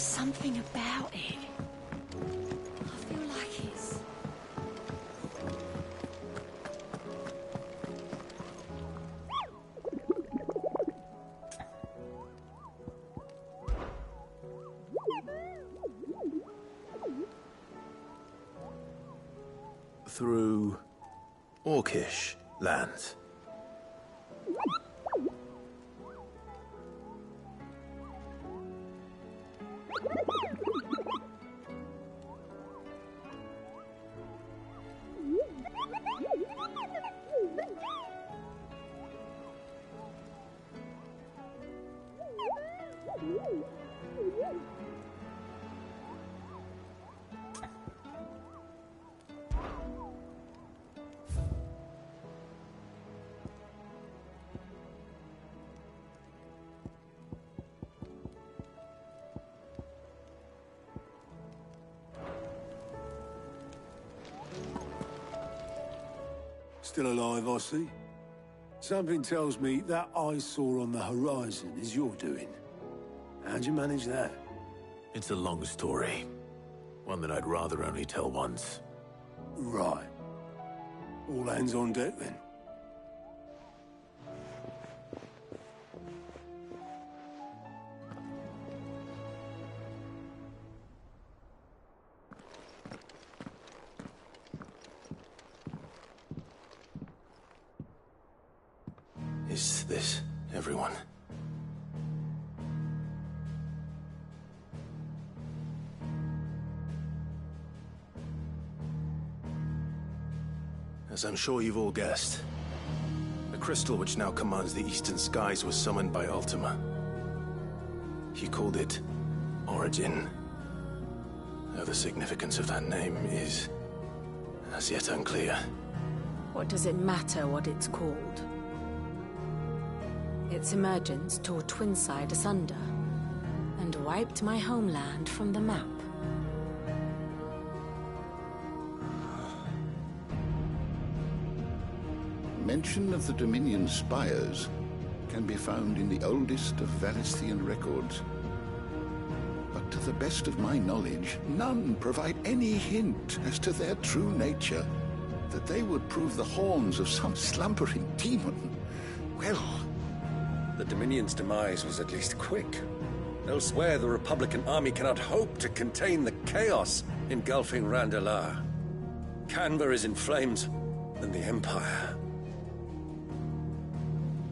There's something about it. I feel like it's... Through Orcish lands. Still alive, I see. Something tells me that eyesore on the horizon is your doing. How'd you manage that? It's a long story. One that I'd rather only tell once. Right. All hands on deck, then. Is this everyone? As I'm sure you've all guessed, the crystal which now commands the eastern skies was summoned by Ultima. He called it Origin. Though the significance of that name is as yet unclear. What does it matter what it's called? Its emergence tore Twinside asunder and wiped my homeland from the map. Mention of the Dominion spires can be found in the oldest of Valisthian records. But to the best of my knowledge, none provide any hint as to their true nature. That they would prove the horns of some slumbering demon. Well... The Dominion's demise was at least quick. Elsewhere, the Republican army cannot hope to contain the chaos engulfing Randalar. Canberra is in flames, and the Empire.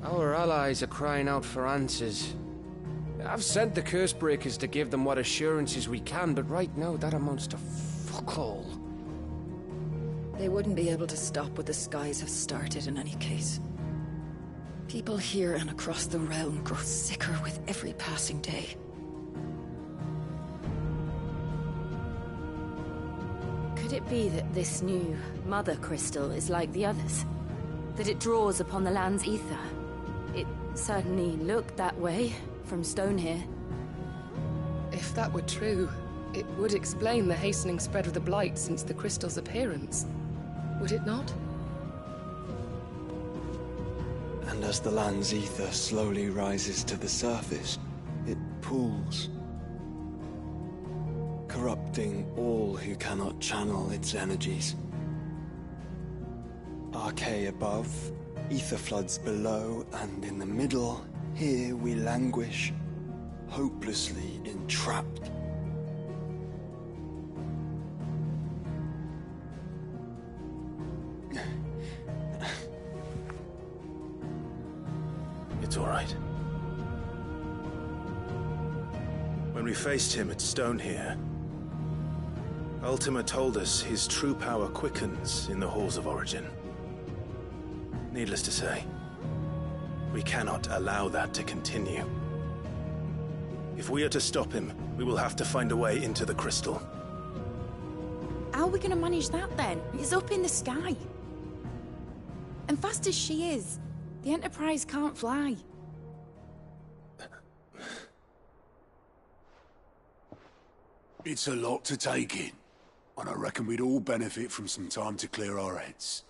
Our allies are crying out for answers. I've sent the Cursebreakers to give them what assurances we can, but right now that amounts to fuck all. They wouldn't be able to stop what the skies have started in any case. People here and across the realm grow sicker with every passing day. Could it be that this new Mother Crystal is like the others? That it draws upon the land's ether? It certainly looked that way from stone here. If that were true, it would explain the hastening spread of the Blight since the crystal's appearance. Would it not? And as the land's ether slowly rises to the surface, it pools, corrupting all who cannot channel its energies. Archay above, ether floods below, and in the middle, here we languish, hopelessly entrapped. It's all right. When we faced him at Stone here, Ultima told us his true power quickens in the halls of Origin. Needless to say, we cannot allow that to continue. If we are to stop him, we will have to find a way into the crystal. How are we going to manage that then? It's up in the sky. And fast as she is, the Enterprise can't fly. It's a lot to take in, and I reckon we'd all benefit from some time to clear our heads.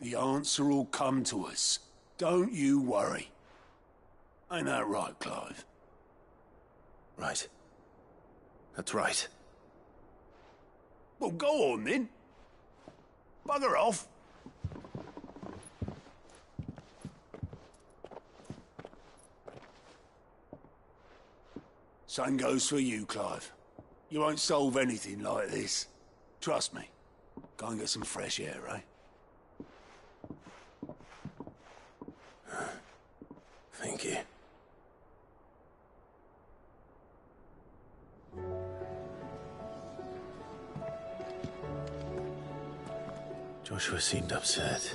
The answer will come to us. Don't you worry. Ain't that right, Clive? Right. That's right. Well, go on then. Bugger off. Same goes for you, Clive. You won't solve anything like this. Trust me. Go and get some fresh air, eh? Thank you. Joshua seemed upset.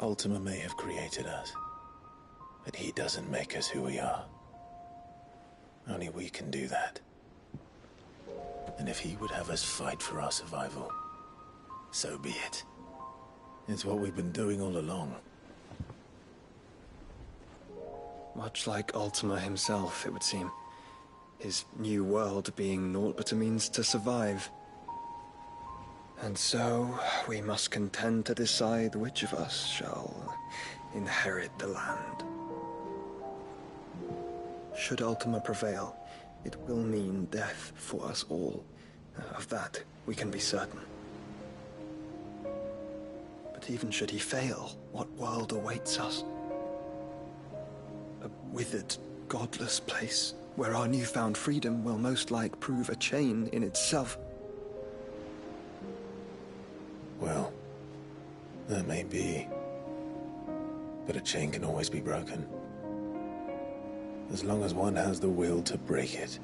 Ultima may have created us, but he doesn't make us who we are. Only we can do that. And if he would have us fight for our survival, so be it. It's what we've been doing all along. Much like Ultima himself, it would seem. His new world being naught but a means to survive. And so, we must contend to decide which of us shall inherit the land. Should Ultima prevail, it will mean death for us all. Of that, we can be certain. But even should he fail, what world awaits us? A withered, godless place, where our newfound freedom will most like prove a chain in itself. Well, that may be. But a chain can always be broken. As long as one has the will to break it.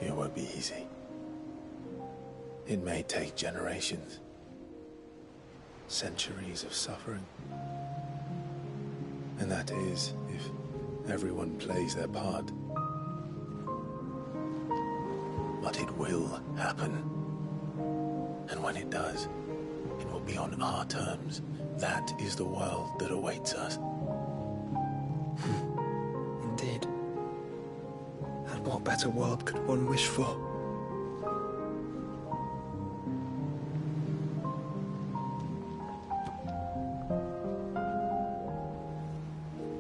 It won't be easy. It may take generations. Centuries of suffering. And that is, if everyone plays their part. But it will happen. And when it does, it will be on our terms. That is the world that awaits us. Indeed. And what better world could one wish for?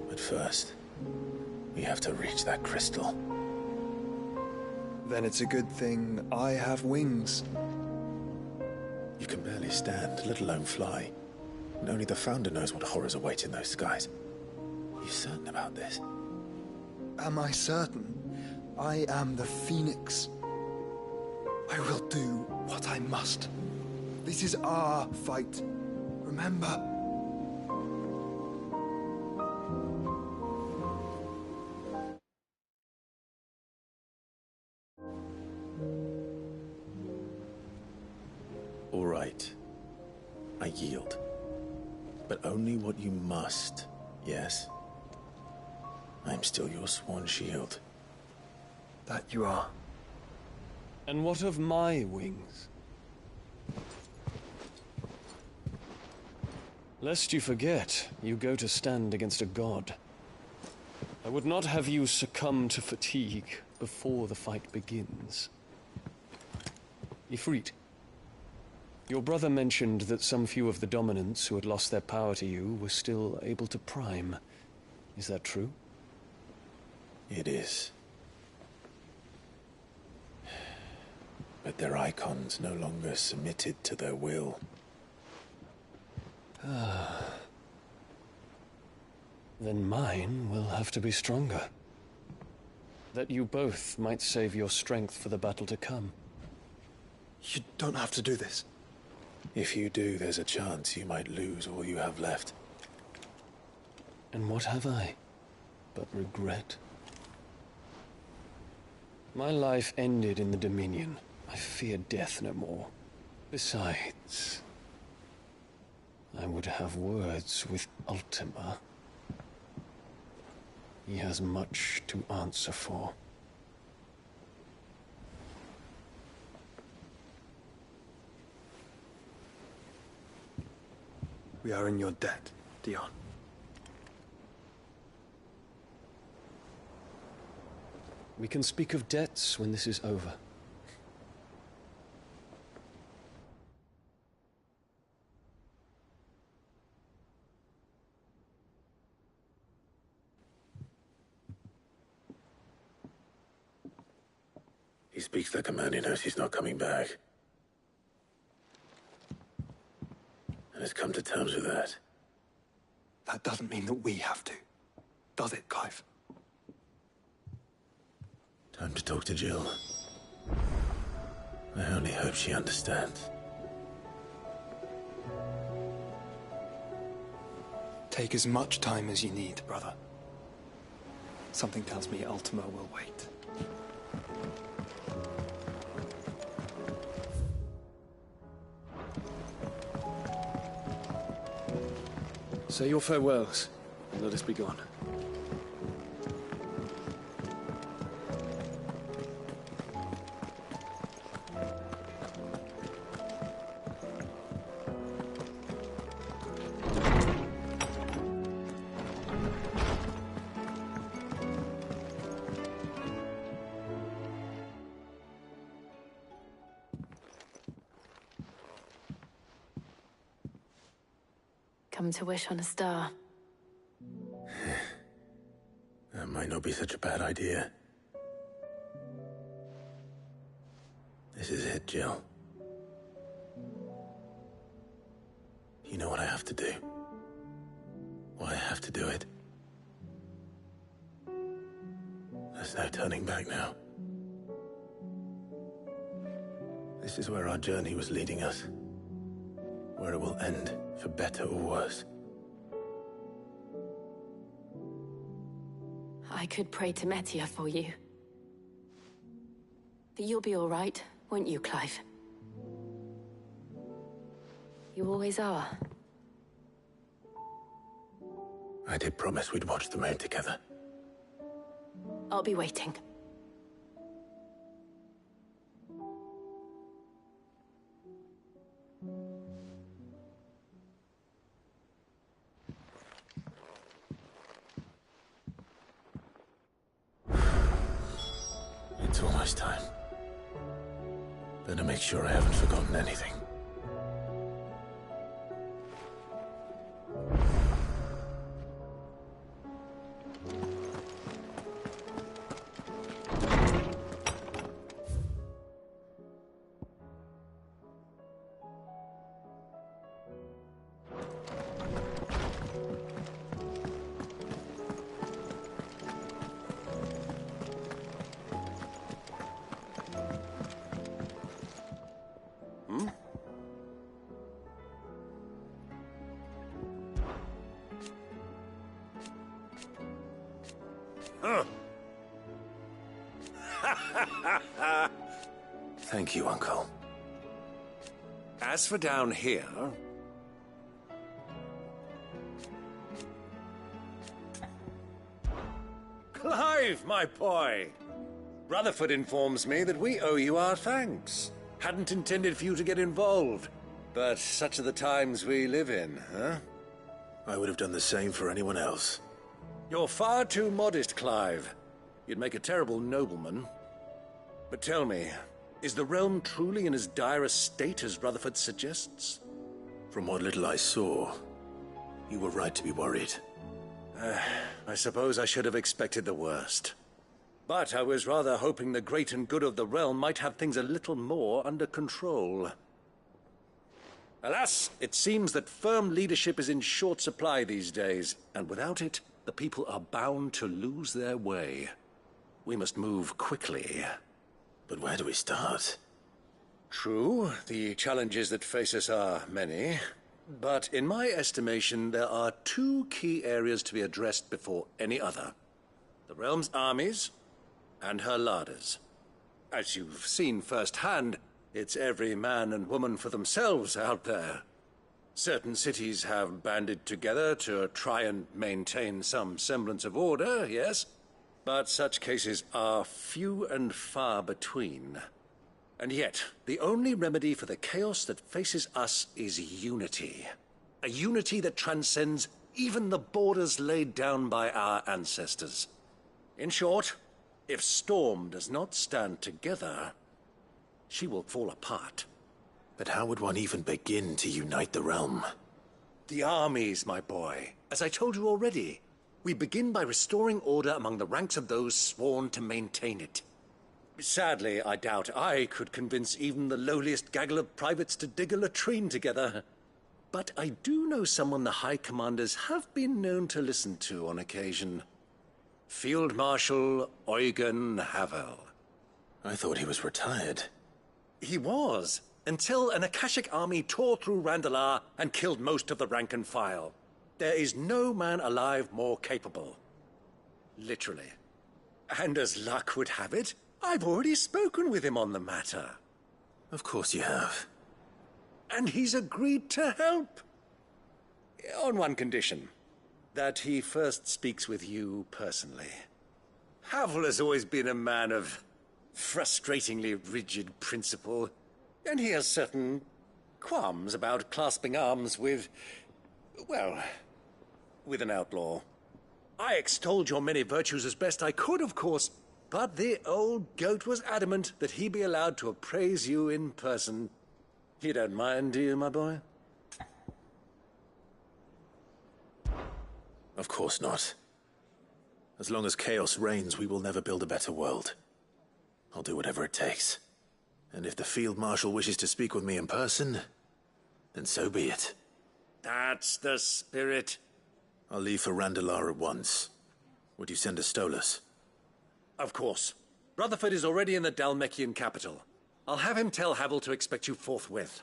But first, we have to reach that crystal. Then it's a good thing I have wings. You can barely stand, let alone fly. And only the Founder knows what horrors await in those skies. Are you certain about this? Am I certain? I am the Phoenix. I will do what I must. This is our fight. Remember? All right. I yield. But only what you must, yes? I'm still your sworn shield. That you are. And what of my wings? Lest you forget, you go to stand against a god. I would not have you succumb to fatigue before the fight begins. Ifrit, your brother mentioned that some few of the dominants who had lost their power to you were still able to prime. Is that true? It is. But their icons no longer submitted to their will. Then mine will have to be stronger. That you both might save your strength for the battle to come. You don't have to do this. If you do, there's a chance you might lose all you have left. And what have I but regret? My life ended in the Dominion. I fear death no more. Besides, I would have words with Ultima. He has much to answer for. We are in your debt, Dion. We can speak of debts when this is over. He speaks like a man who knows he's not coming back. And has come to terms with that. That doesn't mean that we have to, does it, Clive? Time to talk to Jill. I only hope she understands. Take as much time as you need, brother. Something tells me Ultima will wait. Say your farewells, and let us be gone. Come to wish on a star. That might not be such a bad idea. This is it, Jill. You know what I have to do. Why I have to do it. There's no turning back now. This is where our journey was leading us. Where it will end, for better or worse. I could pray to Metia for you. But you'll be all right, won't you, Clive? You always are. I did promise we'd watch the moon together. I'll be waiting. It's almost time. Better make sure I haven't forgotten anything. Thank you, Uncle. As for down here... Clive, my boy! Rutherford informs me that we owe you our thanks. Hadn't intended for you to get involved, but such are the times we live in, huh? I would have done the same for anyone else. You're far too modest, Clive. You'd make a terrible nobleman. But tell me, is the realm truly in as dire a state as Rutherford suggests? From what little I saw, you were right to be worried. I suppose I should have expected the worst. But I was rather hoping the great and good of the realm might have things a little more under control. Alas, it seems that firm leadership is in short supply these days, and without it, the people are bound to lose their way. We must move quickly. But where do we start? True, the challenges that face us are many. But in my estimation, there are two key areas to be addressed before any other. The realm's armies and her larders. As you've seen firsthand, it's every man and woman for themselves out there. Certain cities have banded together to try and maintain some semblance of order, yes? But such cases are few and far between. And yet, the only remedy for the chaos that faces us is unity. A unity that transcends even the borders laid down by our ancestors. In short, if Storm does not stand together, she will fall apart. But how would one even begin to unite the realm? The armies, my boy. As I told you already, we begin by restoring order among the ranks of those sworn to maintain it. Sadly, I doubt I could convince even the lowliest gaggle of privates to dig a latrine together. But I do know someone the High Commanders have been known to listen to on occasion. Field Marshal Eugen Havel. I thought he was retired. He was, until an Akashic army tore through Randalar and killed most of the rank and file. There is no man alive more capable. Literally. And as luck would have it, I've already spoken with him on the matter. Of course you have. And he's agreed to help. On one condition. That he first speaks with you personally. Havel has always been a man of frustratingly rigid principle, and he has certain qualms about clasping arms with, well, with an outlaw. I extolled your many virtues as best I could, of course, but the old goat was adamant that he be allowed to appraise you in person. You don't mind, do you, my boy? Of course not. As long as chaos reigns, we will never build a better world. I'll do whatever it takes. And if the Field Marshal wishes to speak with me in person, then so be it. That's the spirit. I'll leave for Randalar at once. Would you send a Stolas? Of course. Rutherford is already in the Dalmekian capital. I'll have him tell Havel to expect you forthwith.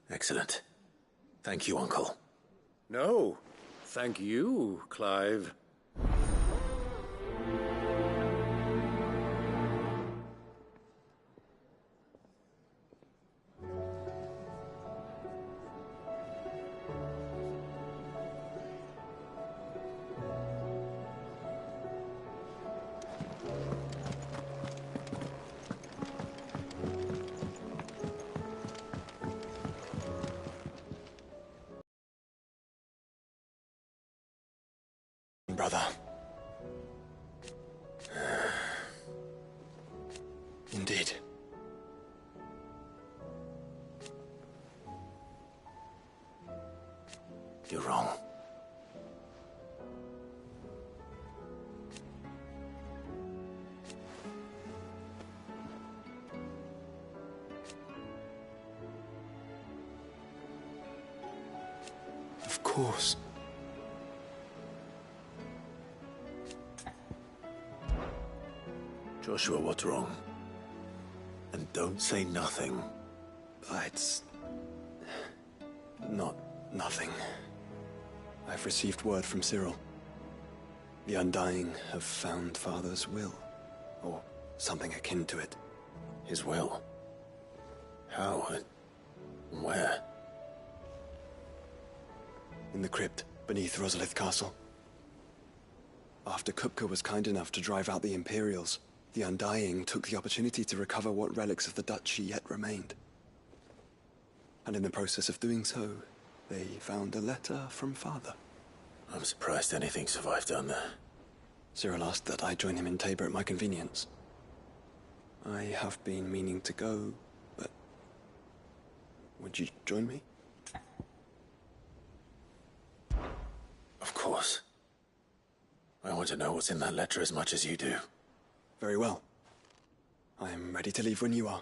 Excellent. Thank you, Uncle. No. Thank you, Clive. Brother. Indeed. You're wrong. Of course. Joshua, what's wrong? And don't say nothing. It's not nothing. I've received word from Cyril. The Undying have found Father's will, or something akin to it. His will? How? Where? In the crypt beneath Rosalith Castle. After Kupka was kind enough to drive out the Imperials, the Undying took the opportunity to recover what relics of the Duchy yet remained. And in the process of doing so, they found a letter from Father. I'm surprised anything survived down there. Cyril asked that I join him in Tabor at my convenience. I have been meaning to go, but... would you join me? Of course. I want to know what's in that letter as much as you do. Very well. I am ready to leave when you are.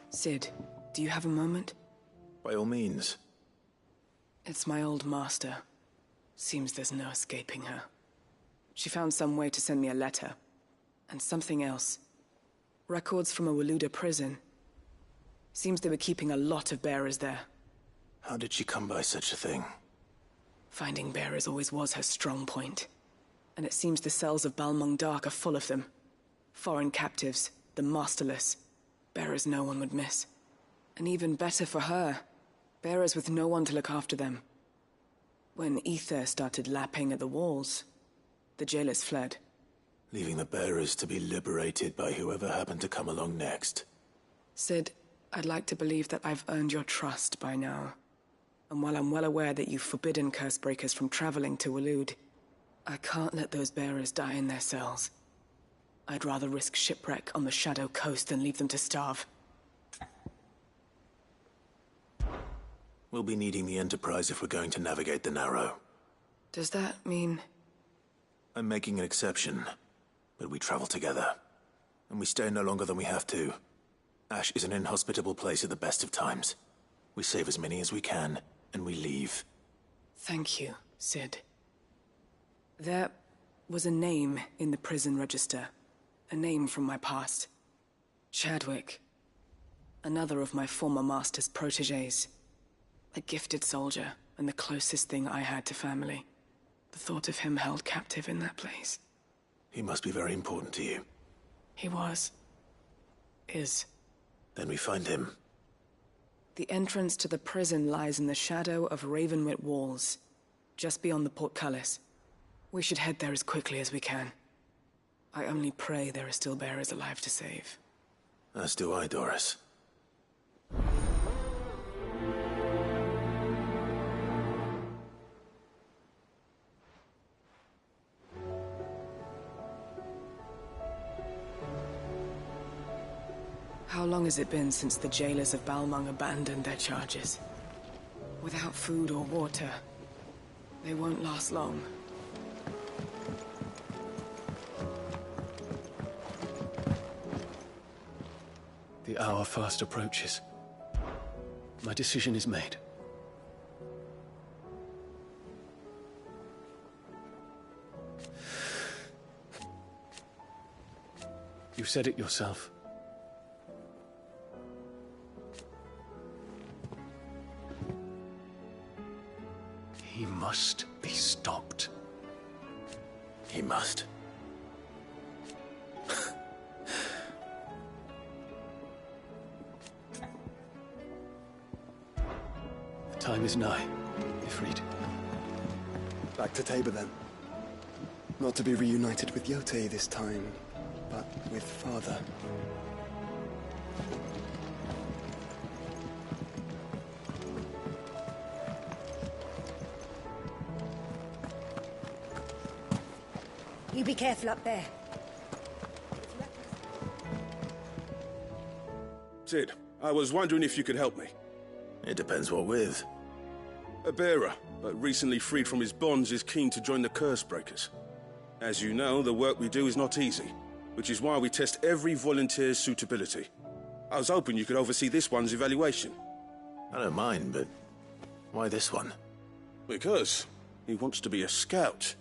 Sid, do you have a moment? By all means. It's my old master. Seems there's no escaping her. She found some way to send me a letter. And something else. Records from a Waluda prison. Seems they were keeping a lot of bearers there. How did she come by such a thing? Finding bearers always was her strong point. And it seems the cells of Balmung Dark are full of them. Foreign captives, the masterless. Bearers no one would miss. And even better for her, bearers with no one to look after them. When ether started lapping at the walls, the jailers fled. Leaving the bearers to be liberated by whoever happened to come along next. Sid, I'd like to believe that I've earned your trust by now. And while I'm well aware that you've forbidden Cursebreakers from traveling to Waloed, I can't let those bearers die in their cells. I'd rather risk shipwreck on the Shadow Coast than leave them to starve. We'll be needing the Enterprise if we're going to navigate the Narrow. Does that mean... I'm making an exception, but we travel together. And we stay no longer than we have to. Ash is an inhospitable place at the best of times. We save as many as we can, and we leave. Thank you, Sid. There was a name in the prison register. A name from my past. Chadwick. Another of my former master's protégés. A gifted soldier, and the closest thing I had to family. The thought of him held captive in that place. He must be very important to you. He was. Is. Then we find him. The entrance to the prison lies in the shadow of Ravenwit Walls, just beyond the portcullis. We should head there as quickly as we can. I only pray there are still bearers alive to save. As do I, Doris. How long has it been since the jailers of Balmung abandoned their charges? Without food or water, they won't last long. The hour fast approaches. My decision is made. You said it yourself. He must be stopped. He must. The time is nigh, Ifrit. Back to Tabor then. Not to be reunited with Yote this time, but with Father. You be careful up there. Sid, I was wondering if you could help me. It depends what with. A bearer, but recently freed from his bonds, is keen to join the Cursebreakers. As you know, the work we do is not easy, which is why we test every volunteer's suitability. I was hoping you could oversee this one's evaluation. I don't mind, but why this one? Because he wants to be a scout.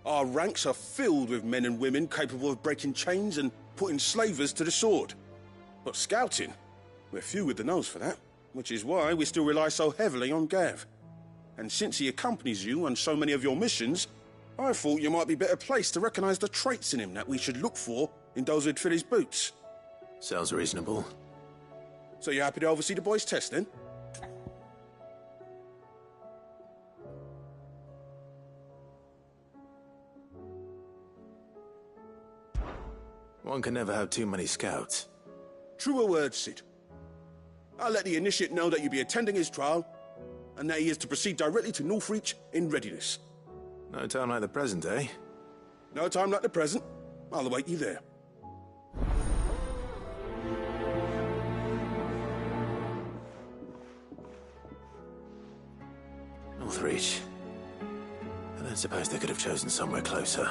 Our ranks are filled with men and women capable of breaking chains and putting slavers to the sword. But scouting, we're few with the nose for that, which is why we still rely so heavily on Gav. And since he accompanies you on so many of your missions, I thought you might be better placed to recognize the traits in him that we should look for in those who'd fill his boots. Sounds reasonable. So you're happy to oversee the boys' test, then? One can never have too many scouts. Truer words, Sid. I'll let the initiate know that you'll be attending his trial, and that he is to proceed directly to Northreach in readiness. No time like the present, eh? No time like the present. I'll await you there. Northreach. I don't suppose they could have chosen somewhere closer.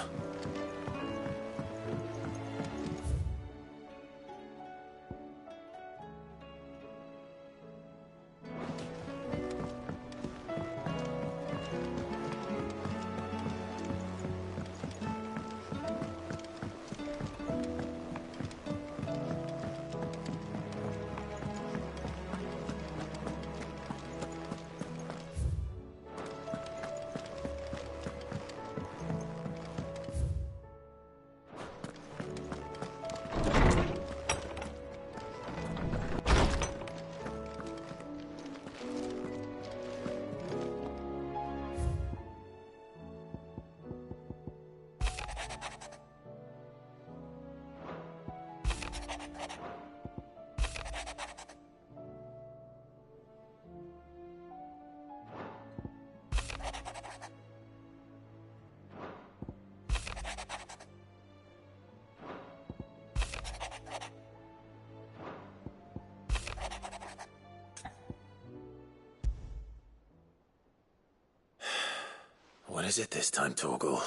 What is it this time, Torgal?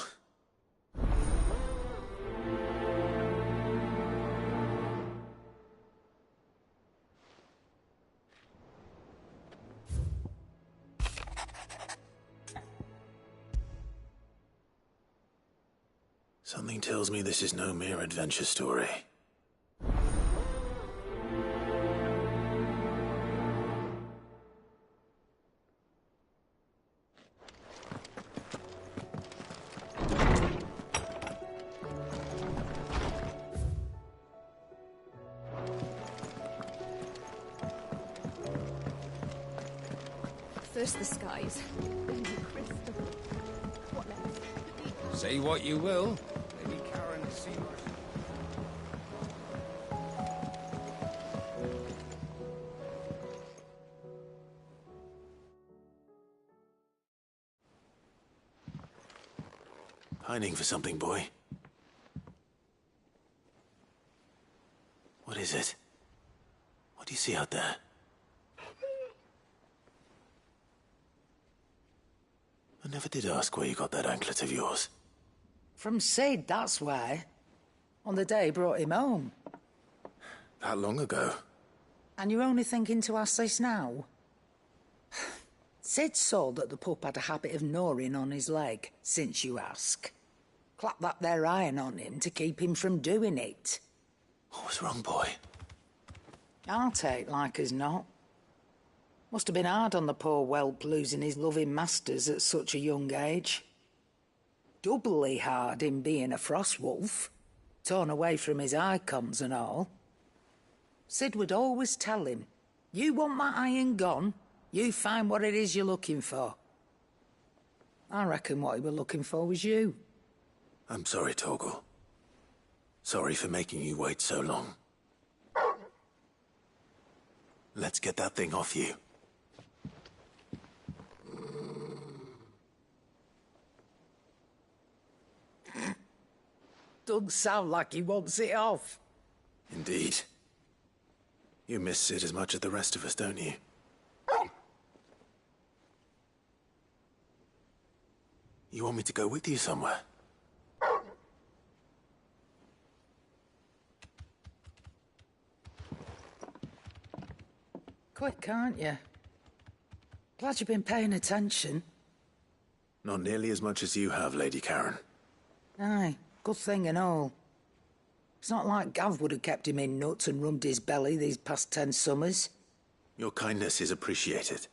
Something tells me this is no mere adventure story. First the skies, then the crystal. What next? Say what you will. Lady Karen has seen us. Pining for something, boy. What is it? What do you see out there? I never did ask where you got that anklet of yours. From Sid, that's why. On the day he brought him home. That long ago? And you're only thinking to ask this now? Sid saw that the pup had a habit of gnawing on his leg, since you ask. Clap that there iron on him to keep him from doing it. What was wrong, boy? I'll take like as not. Must have been hard on the poor whelp losing his loving masters at such a young age. Doubly hard in being a frost wolf, torn away from his icons and all. Sid would always tell him, you want that iron gone, you find what it is you're looking for. I reckon what he were looking for was you. I'm sorry, Torgal. Sorry for making you wait so long. Let's get that thing off you. Doesn't sound like he wants it off. Indeed. You miss Sid as much as the rest of us, don't you? You want me to go with you somewhere? Quick, aren't you? Glad you've been paying attention. Not nearly as much as you have, Lady Karen. Aye, good thing and all. It's not like Gav would have kept him in nuts and rubbed his belly these past 10 summers. Your kindness is appreciated.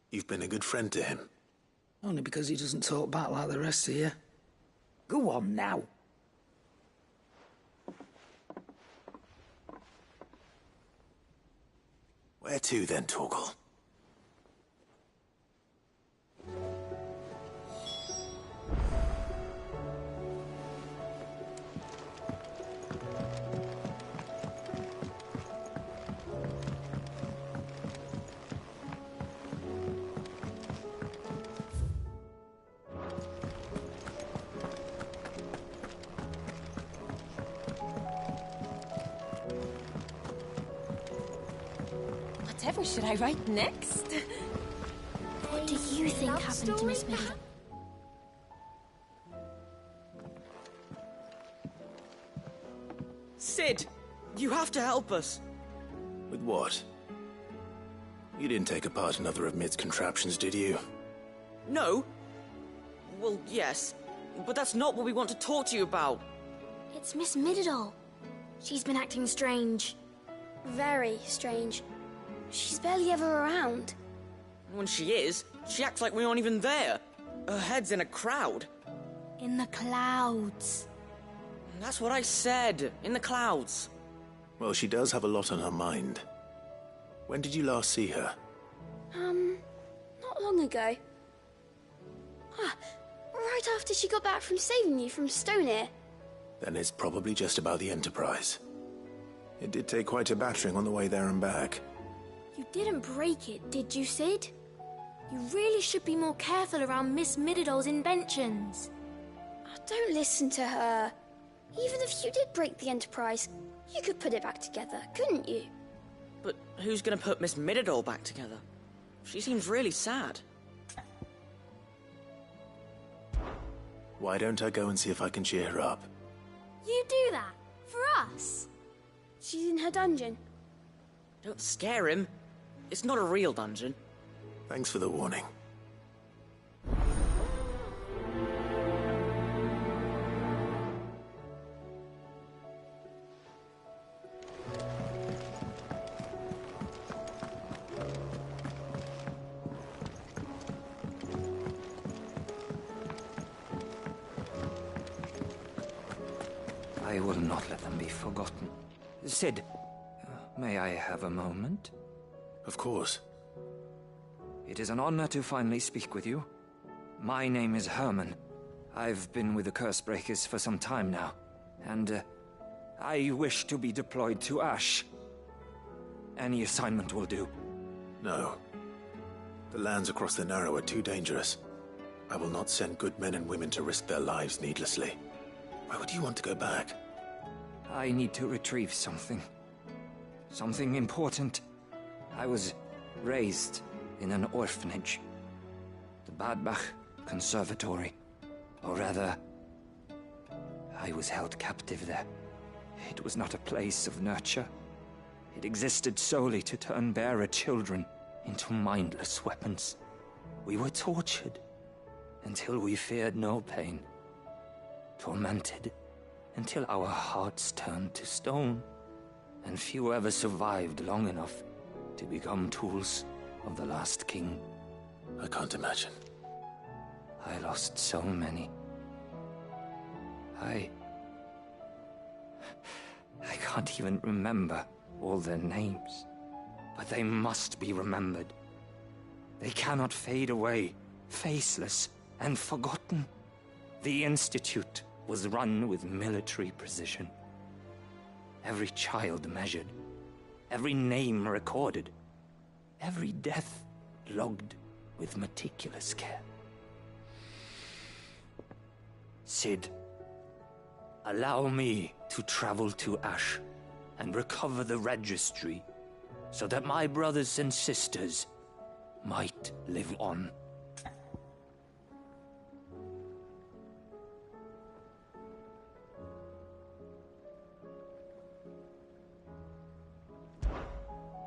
You've been a good friend to him. Only because he doesn't talk back like the rest of you. Go on now. Where to then, Torgal? Whatever should I write next? What do you think happened to Miss Middleton? Sid! You have to help us! With what? You didn't take apart another of Mid's contraptions, did you? No. Well, yes. But that's not what we want to talk to you about. It's Miss Middledal. She's been acting strange. Very strange. She's barely ever around. When she is, she acts like we aren't even there. Her head's in a crowd. In the clouds. That's what I said. In the clouds. Well, she does have a lot on her mind. When did you last see her? Not long ago. Right after she got back from saving you from Stonear. Then it's probably just about the Enterprise. It did take quite a battering on the way there and back. You didn't break it, did you, Sid? You really should be more careful around Miss Middledal's inventions. Don't listen to her. Even if you did break the Enterprise, you could put it back together, couldn't you? But who's gonna put Miss Middledal back together? She seems really sad. Why don't I go and see if I can cheer her up? You do that? For us? She's in her dungeon. Don't scare him. It's not a real dungeon. Thanks for the warning. I will not let them be forgotten. Sid, may I have a moment? Of course. It is an honor to finally speak with you. My name is Herman. I've been with the Cursebreakers for some time now, and I wish to be deployed to Ash. Any assignment will do. No. The lands across the Narrow are too dangerous. I will not send good men and women to risk their lives needlessly. Why would you want to go back? I need to retrieve something. Something important. I was raised in an orphanage. The Badbach Conservatory. Or rather, I was held captive there. It was not a place of nurture. It existed solely to turn bearer children into mindless weapons. We were tortured until we feared no pain. Tormented until our hearts turned to stone, and few ever survived long enough to become tools of the last king. I can't imagine. I lost so many. I can't even remember all their names, but they must be remembered. They cannot fade away, faceless and forgotten. The Institute was run with military precision. Every child measured, every name recorded, every death logged with meticulous care. Sid, allow me to travel to Ash and recover the registry so that my brothers and sisters might live on.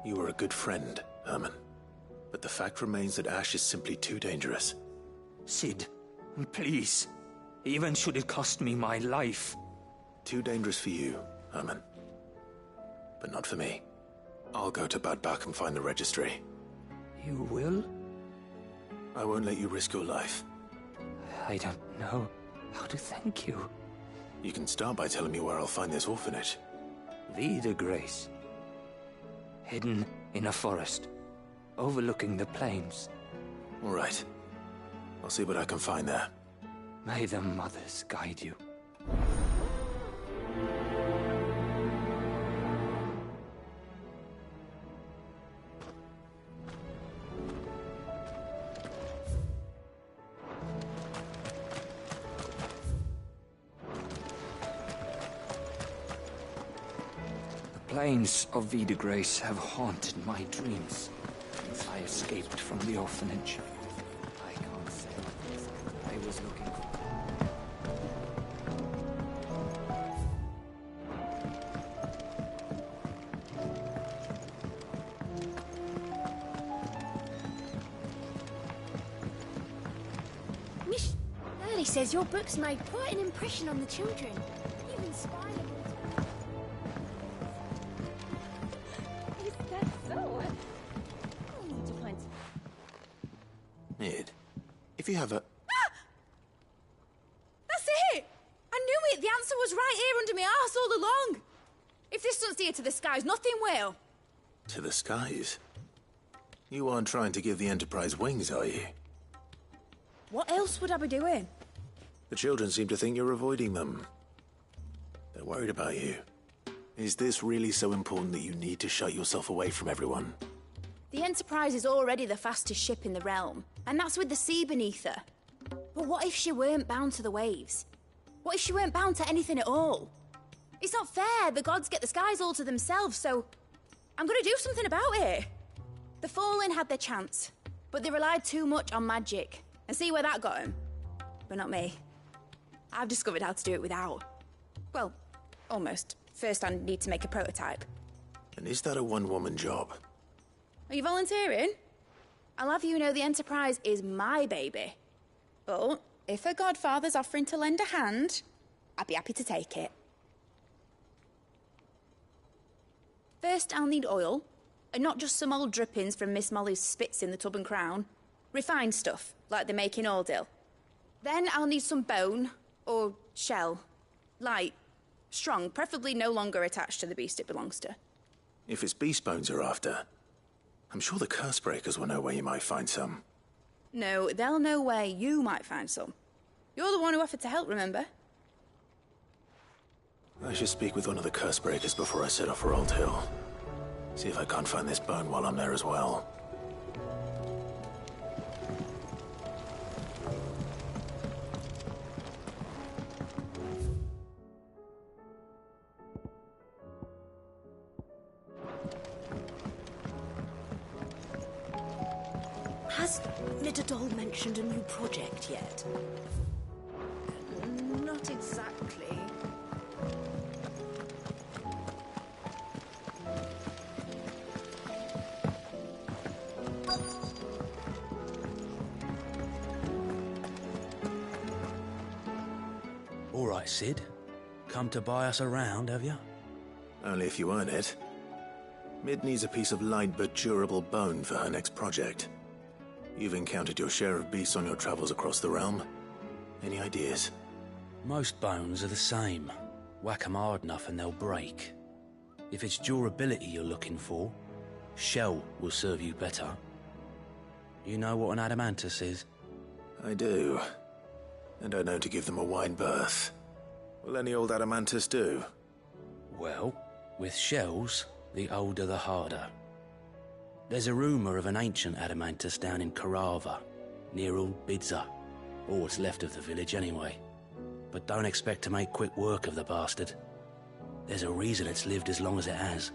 You were a good friend, Herman. But the fact remains that Ash is simply too dangerous. Sid, please. Even should it cost me my life. Too dangerous for you, Herman. But not for me. I'll go to Bad Bach and find the registry. You will? I won't let you risk your life. I don't know how to thank you. You can start by telling me where I'll find this orphanage. Vida Grace. Hidden in a forest, overlooking the plains. All right. I'll see what I can find there. May the mothers guide you. The plains of Vida Grace have haunted my dreams since I escaped from the orphanage. I can't say I was looking for... Miss Shirley says your books made quite an impression on the children. You inspired them. Is that so? I need to find... Nid, if you have a... That's it! I knew it! The answer was right here under my arse all along! If this doesn't steer to the skies, nothing will! To the skies? You aren't trying to give the Enterprise wings, are you? What else would I be doing? The children seem to think you're avoiding them. They're worried about you. Is this really so important that you need to shut yourself away from everyone? The Enterprise is already the fastest ship in the realm, and that's with the sea beneath her. But what if she weren't bound to the waves? What if she weren't bound to anything at all? It's not fair. The gods get the skies all to themselves, so I'm gonna do something about it. The Fallen had their chance, but they relied too much on magic. And see where that got them? But not me. I've discovered how to do it without. Well, almost. First, I need to make a prototype. And is that a one-woman job? Are you volunteering? I'll have you know the Enterprise is my baby. But if a godfather's offering to lend a hand, I'd be happy to take it. First, I'll need oil, and not just some old drippings from Miss Molly's spits in the Tub and Crown. Refined stuff, like they make in Ordil. Then I'll need some bone, or shell. Light, strong, preferably no longer attached to the beast it belongs to. If it's beast bones you're after, I'm sure the Cursebreakers will know where you might find some. No, they'll know where you might find some. You're the one who offered to help, remember? I should speak with one of the Cursebreakers before I set off for Old Hill. See if I can't find this bone while I'm there as well. Has Nitterdol mentioned a new project yet? Not exactly. All right, Sid. Come to buy us around, have you? Only if you earn it. Mid needs a piece of light but durable bone for her next project. You've encountered your share of beasts on your travels across the realm. Any ideas? Most bones are the same. Whack 'em hard enough and they'll break. If it's durability you're looking for, shell will serve you better. You know what an adamantus is? I do. And I know to give them a wide berth. Will any old adamantus do? Well, with shells, the older the harder. There's a rumour of an ancient adamantus down in Karava, near Old Bidza, or what's left of the village anyway. But don't expect to make quick work of the bastard. There's a reason it's lived as long as it has.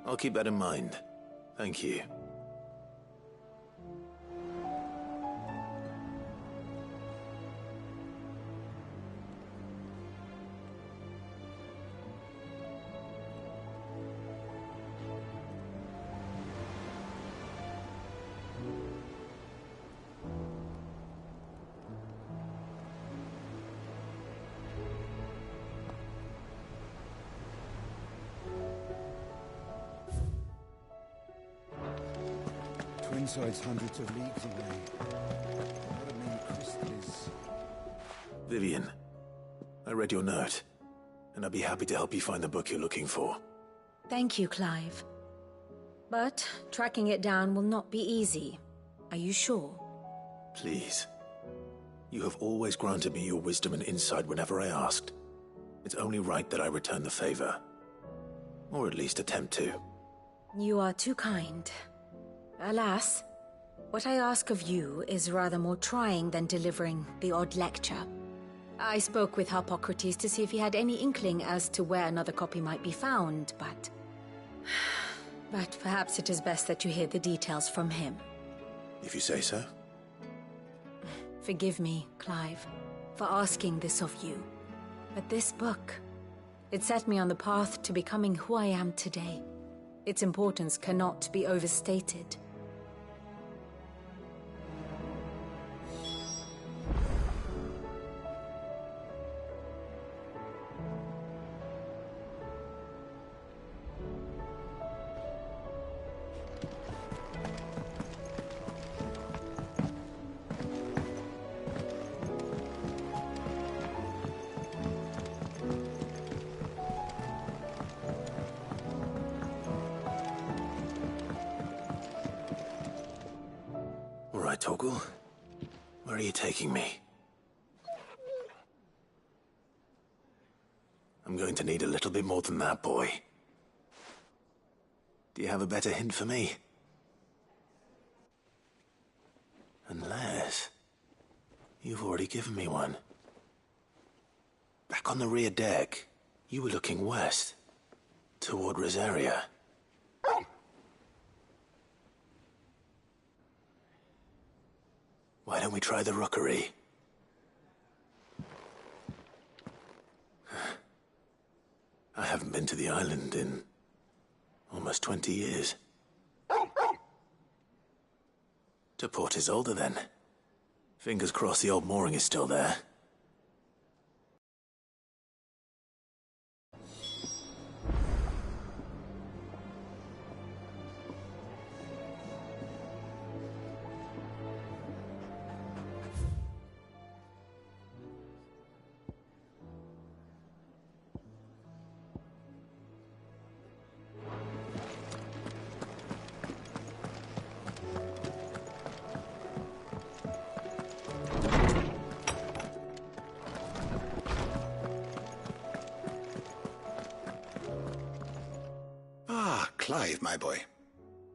I'll keep that in mind. Thank you. Twinside's hundreds of leagues away. What a mean crystal is. Vivian, I read your note, and I'd be happy to help you find the book you're looking for. Thank you, Clive. But tracking it down will not be easy. Are you sure? Please. You have always granted me your wisdom and insight whenever I asked. It's only right that I return the favor. Or at least attempt to. You are too kind. Alas, what I ask of you is rather more trying than delivering the odd lecture. I spoke with Harpocrates to see if he had any inkling as to where another copy might be found, but... But perhaps it is best that you hear the details from him. If you say so. Forgive me, Clive, for asking this of you. But this book, it set me on the path to becoming who I am today. Its importance cannot be overstated. Toggle, where are you taking me? I'm going to need a little bit more than that, boy. Do you have a better hint for me? Unless... you've already given me one. Back on the rear deck, you were looking west, toward Rosaria. Why don't we try the rookery? I haven't been to the island in almost 20 years. To Port Isolde, then. Fingers crossed the old mooring is still there. Clive, my boy.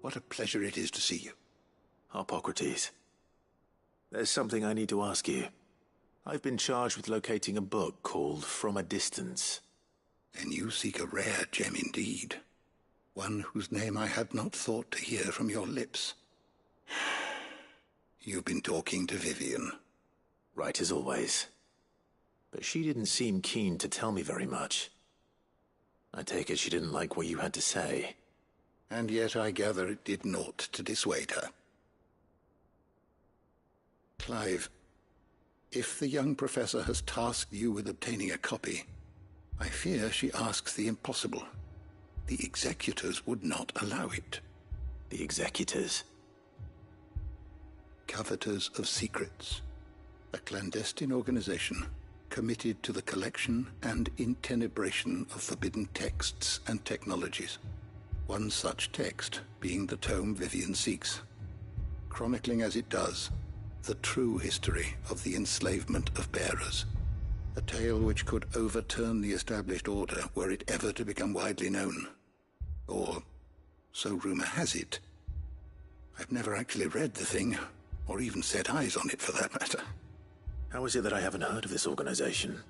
What a pleasure it is to see you. Harpocrates. There's something I need to ask you. I've been charged with locating a book called From a Distance. Then you seek a rare gem indeed. One whose name I had not thought to hear from your lips. You've been talking to Vivian. Right as always. But she didn't seem keen to tell me very much. I take it she didn't like what you had to say. And yet I gather it did naught to dissuade her. Clive, if the young professor has tasked you with obtaining a copy, I fear she asks the impossible. The executors would not allow it. The executors? Coveters of Secrets. A clandestine organization committed to the collection and intenebration of forbidden texts and technologies. One such text being the tome Vivian seeks, chronicling as it does the true history of the enslavement of bearers, a tale which could overturn the established order were it ever to become widely known. Or, so rumor has it. I've never actually read the thing, or even set eyes on it for that matter. How is it that I haven't heard of this organization?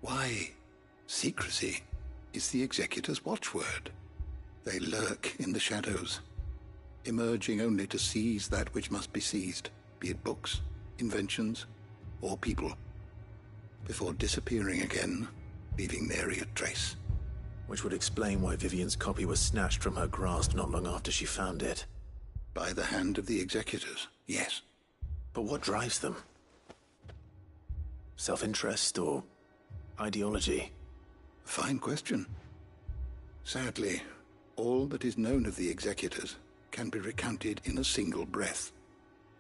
Why, secrecy is the executor's watchword. They lurk in the shadows, emerging only to seize that which must be seized, be it books, inventions, or people, before disappearing again, leaving nary a trace. Which would explain why Vivian's copy was snatched from her grasp not long after she found it. By the hand of the executors, yes. But what drives them? Self-interest or ideology? Fine question. Sadly, all that is known of the executors can be recounted in a single breath.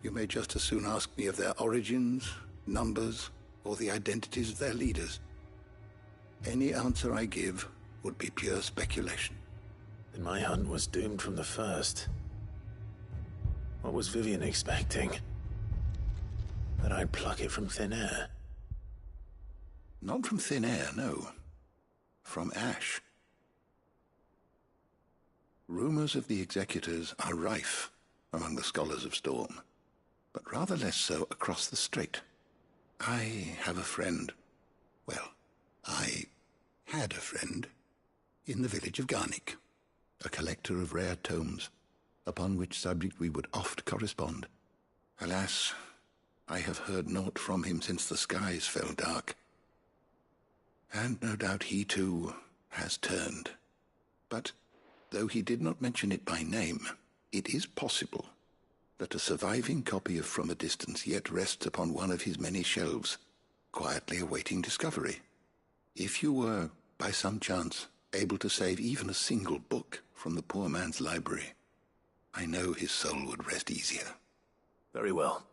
You may just as soon ask me of their origins, numbers, or the identities of their leaders. Any answer I give would be pure speculation. Then my hunt was doomed from the first. What was Vivian expecting? That I'd pluck it from thin air? Not from thin air, no. From ash. Rumors of the executors are rife among the scholars of Storm, but rather less so across the strait. I have a friend. Well, I had a friend in the village of Garnick, a collector of rare tomes, upon which subject we would oft correspond. Alas, I have heard naught from him since the skies fell dark. And no doubt he too has turned. But though he did not mention it by name, it is possible that a surviving copy of From a Distance yet rests upon one of his many shelves, quietly awaiting discovery. If you were, by some chance, able to save even a single book from the poor man's library, I know his soul would rest easier. Very well.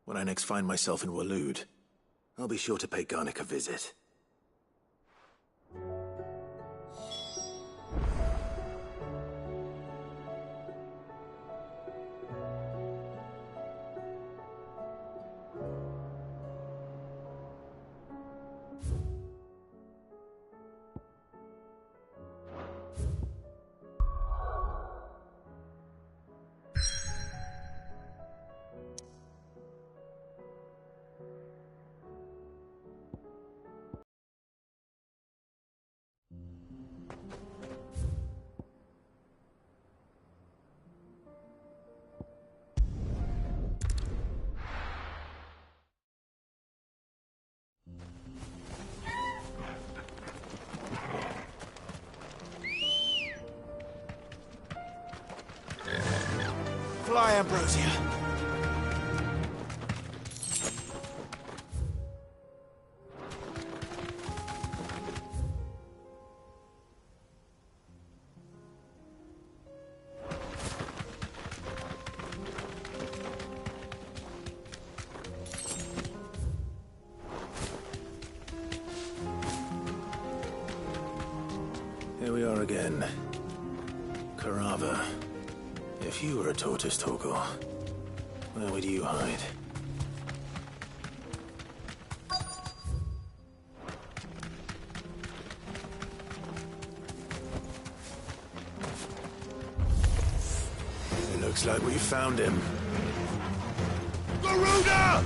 When I next find myself in Waloed, I'll be sure to pay Garnick a visit. Goodbye, Ambrosia. Here we are again. Carava. If you were a tortoise, Torgal, where would you hide? It looks like we found him. Garuda!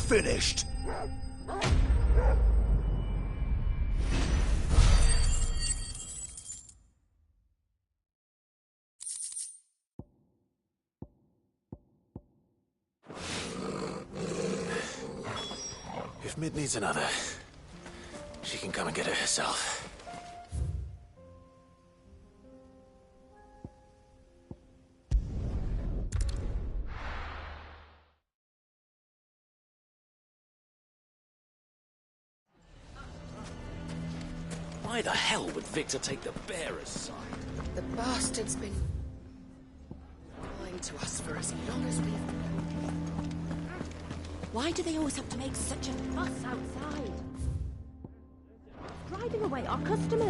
Finished. If Mid needs another, she can come and get it herself. Why the hell would Victor take the bearer's side? The bastard's been lying to us for as long as we've... Why do they always have to make such a fuss outside? Driving away our customers.